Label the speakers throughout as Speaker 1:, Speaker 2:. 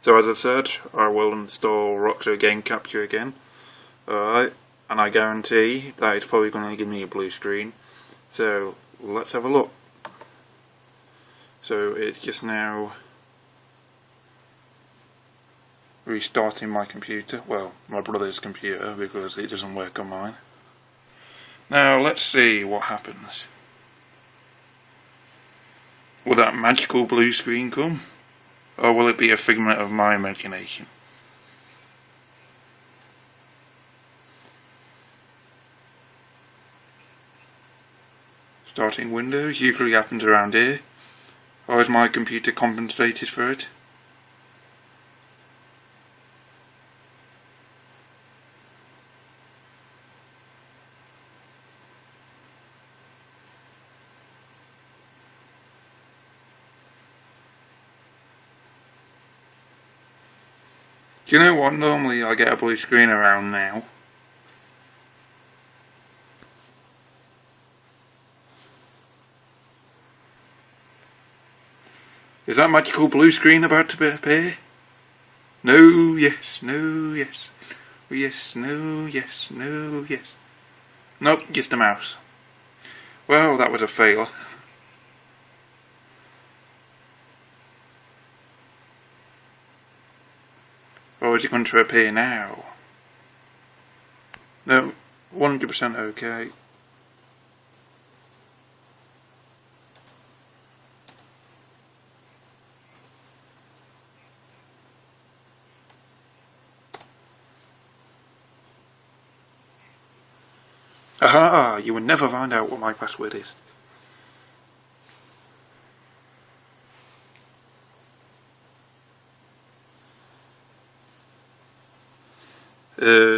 Speaker 1: So as I said, I will install Roxio Game Capture again. Alright, and I guarantee that it's probably going to give me a blue screen. So let's have a look. So it's just now restarting my computer, well, my brother's computer, because it doesn't work on mine. Now let's see what happens. Will that magical blue screen come? Or will it be a figment of my imagination? Starting Windows usually happens around here. Or has my computer compensated for it? Do you know what? Normally I get a blue screen around now. Is that magical blue screen about to appear? No, yes, no, yes. Yes, no, yes, no, yes. Nope, just a mouse. Well, that was a fail. Or is it going to appear now? No, 100% okay. Aha! You will never find out what my password is.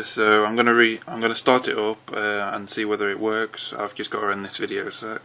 Speaker 1: So I'm gonna start it up and see whether it works. I've just got to end this video a sec.